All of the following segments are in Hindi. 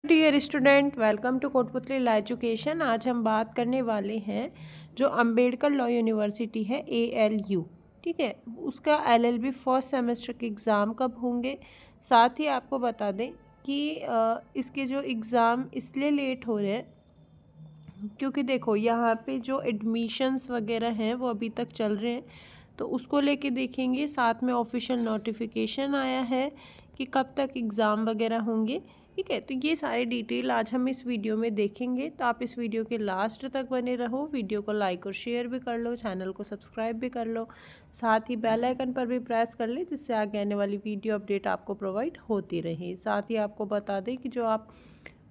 Dear student, welcome to Kotputli law education. आज हम बात करने वाले हैं जो अंबेडकर लॉ यूनिवर्सिटी है ALU। ठीक है, उसका LLB फर्स्ट सेमेस्टर के एग्ज़ाम कब होंगे। साथ ही आपको बता दें कि इसके जो एग्ज़ाम इसलिए लेट हो रहे हैं क्योंकि देखो यहाँ पे जो एडमिशन्स वगैरह हैं वो अभी तक चल रहे हैं, तो उसको लेके देखेंगे। साथ में ऑफिशियल नोटिफिकेशन आया है कि कब तक एग्ज़ाम वगैरह होंगे। ठीक है, तो ये सारी डिटेल आज हम इस वीडियो में देखेंगे, तो आप इस वीडियो के लास्ट तक बने रहो। वीडियो को लाइक और शेयर भी कर लो, चैनल को सब्सक्राइब भी कर लो, साथ ही बेल आइकन पर भी प्रेस कर ले जिससे आगे आने वाली वीडियो अपडेट आपको प्रोवाइड होती रहे। साथ ही आपको बता दें कि जो आप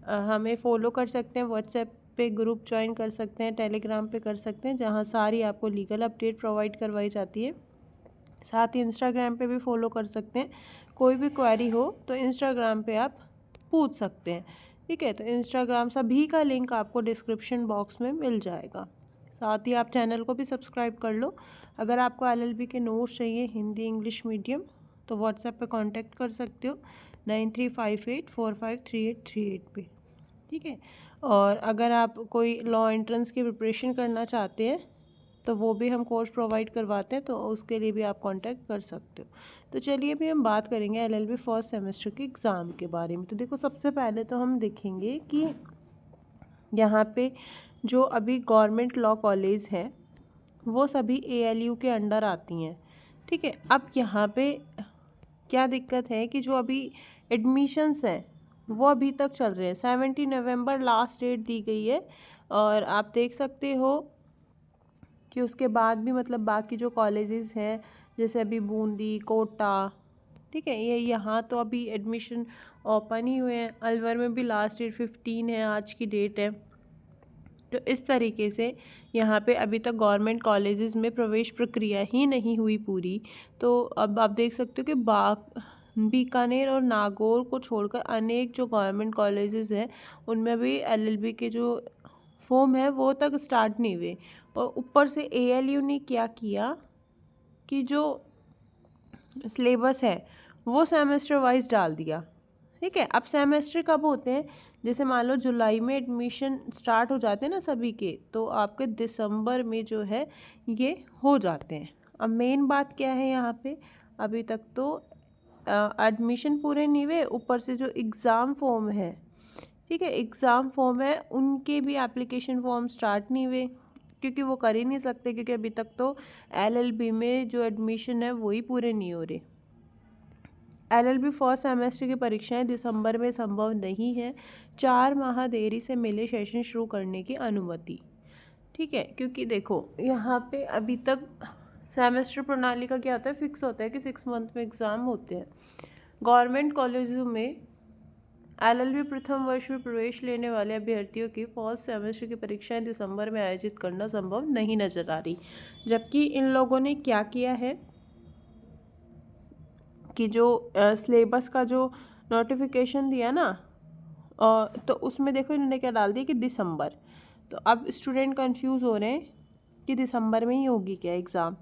हमें फॉलो कर सकते हैं, व्हाट्सएप पे ग्रुप ज्वाइन कर सकते हैं, टेलीग्राम पे कर सकते हैं, जहाँ सारी आपको लीगल अपडेट प्रोवाइड करवाई जाती है। साथ ही इंस्टाग्राम पे भी फॉलो कर सकते हैं। कोई भी क्वेरी हो तो इंस्टाग्राम पे आप पूछ सकते हैं। ठीक है, तो इंस्टाग्राम सभी का लिंक आपको डिस्क्रिप्शन बॉक्स में मिल जाएगा। साथ ही आप चैनल को भी सब्सक्राइब कर लो। अगर आपको LLB के नोट्स चाहिए हिंदी इंग्लिश मीडियम तो व्हाट्सएप पे कांटेक्ट कर सकते हो 9358453838 पे। ठीक है, और अगर आप कोई लॉ एंट्रेंस की प्रिपरेशन करना चाहते हैं तो वो भी हम कोर्स प्रोवाइड करवाते हैं, तो उसके लिए भी आप कांटेक्ट कर सकते हो। तो चलिए अभी हम बात करेंगे LLB फर्स्ट सेमेस्टर के एग्ज़ाम के बारे में। तो देखो, सबसे पहले तो हम देखेंगे कि यहाँ पे जो अभी गवर्नमेंट लॉ कॉलेज है वो सभी ALU के अंडर आती हैं। ठीक है, अब यहाँ पे क्या दिक्कत है कि जो अभी एडमिशन्स हैं वो अभी तक चल रहे हैं। 17 नवंबर लास्ट डेट दी गई है, और आप देख सकते हो कि उसके बाद भी मतलब बाकी जो कॉलेजेस हैं जैसे अभी बूंदी, कोटा, ठीक है, ये यहाँ तो अभी एडमिशन ओपन ही हुए हैं। अलवर में भी लास्ट डेट 15 है, आज की डेट है। तो इस तरीके से यहाँ पे अभी तक गवर्नमेंट कॉलेजेस में प्रवेश प्रक्रिया ही नहीं हुई पूरी। तो अब आप देख सकते हो कि बीकानेर और नागौर को छोड़कर अनेक जो गवर्नमेंट कॉलेजेस हैं उनमें भी LLB के जो फॉर्म है वो तक स्टार्ट नहीं हुए। और ऊपर से ALU ने क्या किया कि जो सिलेबस है वो सेमेस्टर वाइज डाल दिया। ठीक है, अब सेमेस्टर कब होते हैं, जैसे मान लो जुलाई में एडमिशन स्टार्ट हो जाते हैं ना सभी के, तो आपके दिसंबर में जो है ये हो जाते हैं। अब मेन बात क्या है यहाँ पे, अभी तक तो एडमिशन पूरे नहीं हुए, ऊपर से जो एग्ज़ाम फॉर्म है, ठीक है, एग्ज़ाम फॉर्म है उनके भी एप्लीकेशन फॉर्म स्टार्ट नहीं हुए, क्योंकि वो कर ही नहीं सकते क्योंकि अभी तक तो LLB में जो एडमिशन है वही पूरे नहीं हो रहे। LLB फर्स्ट सेमेस्टर की परीक्षाएं दिसंबर में संभव नहीं है। 4 माह देरी से मिले सेशन शुरू करने की अनुमति। ठीक है, क्योंकि देखो यहाँ पे अभी तक सेमेस्टर प्रणाली का क्या होता है, फिक्स होता है कि 6 मंथ में एग्ज़ाम होते हैं। गवर्नमेंट कॉलेजों में LLB प्रथम वर्ष में प्रवेश लेने वाले अभ्यर्थियों की फर्स्ट सेमेस्टर की परीक्षाएं दिसंबर में आयोजित करना संभव नहीं नजर आ रही। जबकि इन लोगों ने क्या किया है कि जो सिलेबस का जो नोटिफिकेशन दिया ना, तो उसमें देखो इन्होंने क्या डाल दिया कि दिसंबर। तो अब स्टूडेंट कंफ्यूज हो रहे हैं कि दिसंबर में ही होगी क्या एग्ज़ाम।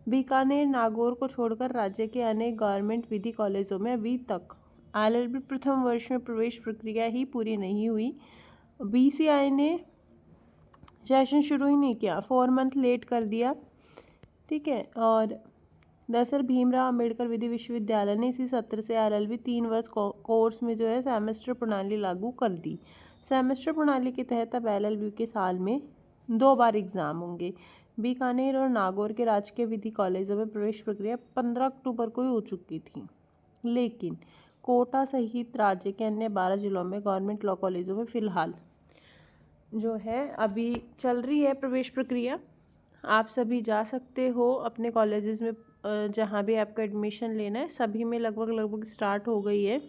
बीकानेर, नागौर को छोड़कर राज्य के अनेक गवर्नमेंट विधि कॉलेजों में अभी तक LLB प्रथम वर्ष में प्रवेश प्रक्रिया ही पूरी नहीं हुई। BCI ने सेशन शुरू ही नहीं किया, 4 मंथ लेट कर दिया। ठीक है, और दरअसल भीमराव अंबेडकर विधि विश्वविद्यालय ने इसी सत्र से LLB 3 वर्ष कोर्स में जो है सेमेस्टर प्रणाली लागू कर दी। सेमेस्टर प्रणाली के तहत अब LLB के साल में 2 बार एग्ज़ाम होंगे। बीकानेर और नागौर के राजकीय विधि कॉलेजों में प्रवेश प्रक्रिया 15 अक्टूबर को ही हो चुकी थी, लेकिन कोटा सहित राज्य के अन्य 12 जिलों में गवर्नमेंट लॉ कॉलेजों में फ़िलहाल जो है अभी चल रही है प्रवेश प्रक्रिया। आप सभी जा सकते हो अपने कॉलेजेस में, जहाँ भी आपका एडमिशन लेना है सभी में लगभग स्टार्ट हो गई है।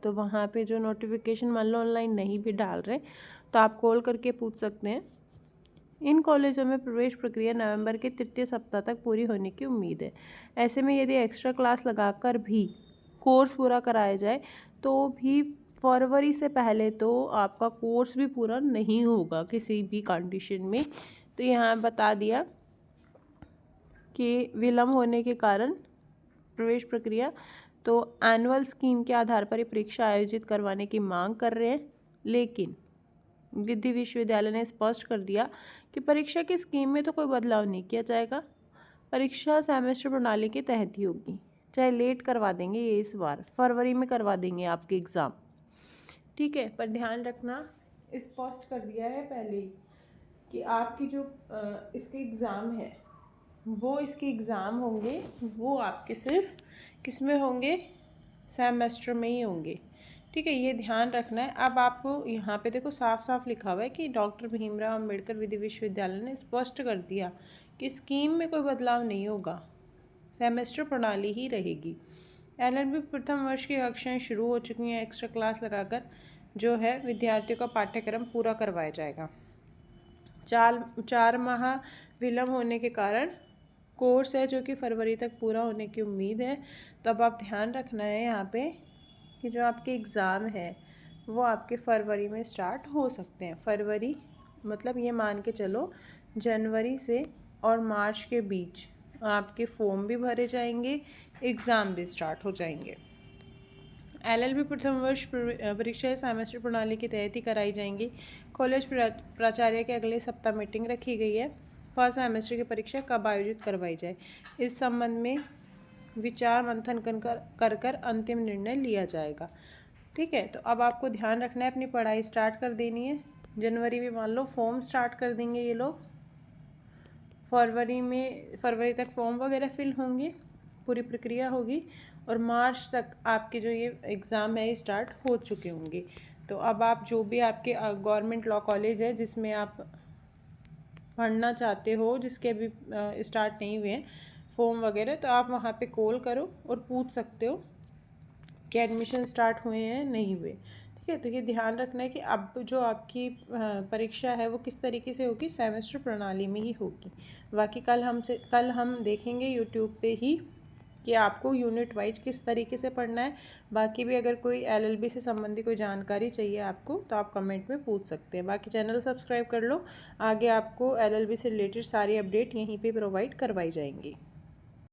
तो वहाँ पे जो नोटिफिकेशन मान लो ऑनलाइन नहीं भी डाल रहे तो आप कॉल करके पूछ सकते हैं। इन कॉलेजों में प्रवेश प्रक्रिया नवंबर के तृतीय सप्ताह तक पूरी होने की उम्मीद है। ऐसे में यदि एक्स्ट्रा क्लास लगाकर भी कोर्स पूरा कराया जाए तो भी फरवरी से पहले तो आपका कोर्स भी पूरा नहीं होगा किसी भी कंडीशन में। तो यहाँ बता दिया कि विलम्ब होने के कारण प्रवेश प्रक्रिया तो एनुअल स्कीम के आधार पर ये परीक्षा आयोजित करवाने की मांग कर रहे हैं, लेकिन विधि विश्वविद्यालय ने स्पष्ट कर दिया कि परीक्षा की स्कीम में तो कोई बदलाव नहीं किया जाएगा। परीक्षा सेमेस्टर प्रणाली के तहत ही होगी, चाहे लेट करवा देंगे ये, इस बार फरवरी में करवा देंगे आपके एग्ज़ाम, ठीक है। पर ध्यान रखना, स्पष्ट कर दिया है पहले ही कि आपकी जो इसके एग्ज़ाम है वो इसके एग्ज़ाम होंगे, वो आपके सिर्फ किस में होंगे, सेमेस्टर में ही होंगे, ठीक है। ये ध्यान रखना है। अब आपको यहाँ पे देखो साफ साफ लिखा हुआ है कि डॉक्टर भीमराव अंबेडकर विधि विश्वविद्यालय ने स्पष्ट कर दिया कि स्कीम में कोई बदलाव नहीं होगा, सेमेस्टर प्रणाली ही रहेगी। एलएलबी प्रथम वर्ष की कक्षाएं शुरू हो चुकी हैं, एक्स्ट्रा क्लास लगाकर जो है विद्यार्थियों का पाठ्यक्रम पूरा करवाया जाएगा। 4 माह विलम्ब होने के कारण कोर्स है जो कि फरवरी तक पूरा होने की उम्मीद है। तो अब आप ध्यान रखना है यहाँ पे कि जो आपके एग्ज़ाम है वो आपके फरवरी में स्टार्ट हो सकते हैं। फरवरी मतलब ये मान के चलो जनवरी से और मार्च के बीच आपके फॉर्म भी भरे जाएंगे, एग्ज़ाम भी स्टार्ट हो जाएंगे। एलएलबी प्रथम वर्ष परीक्षाएं सेमेस्टर प्रणाली के तहत ही कराई जाएंगी। कॉलेज प्राचार्य के अगले सप्ताह मीटिंग रखी गई है। फर्स्ट सेमेस्टर की परीक्षा कब आयोजित करवाई जाए, इस संबंध में विचार मंथन कर अंतिम निर्णय लिया जाएगा, ठीक है। तो अब आपको ध्यान रखना है, अपनी पढ़ाई स्टार्ट कर देनी है। जनवरी में मान लो फॉर्म स्टार्ट कर देंगे ये लोग, फरवरी तक फॉर्म वगैरह फिल होंगे, पूरी प्रक्रिया होगी, और मार्च तक आपके जो ये एग्ज़ाम है स्टार्ट हो चुके होंगे। तो अब आप जो भी आपके गवर्नमेंट लॉ कॉलेज है जिसमें आप पढ़ना चाहते हो, जिसके अभी स्टार्ट नहीं हुए हैं फॉर्म वगैरह, तो आप वहाँ पे कॉल करो और पूछ सकते हो कि एडमिशन स्टार्ट हुए हैं नहीं हुए, ठीक है। तो ये ध्यान रखना है कि अब जो आपकी परीक्षा है वो किस तरीके से होगी, सेमेस्टर प्रणाली में ही होगी। बाकी कल हम देखेंगे यूट्यूब पे ही कि आपको यूनिट वाइज किस तरीके से पढ़ना है। बाकी भी अगर कोई एलएलबी से संबंधी कोई जानकारी चाहिए आपको तो आप कमेंट में पूछ सकते हैं। बाकी चैनल सब्सक्राइब कर लो, आगे आपको एलएलबी से रिलेटेड सारी अपडेट यहीं पे प्रोवाइड करवाई जाएंगी।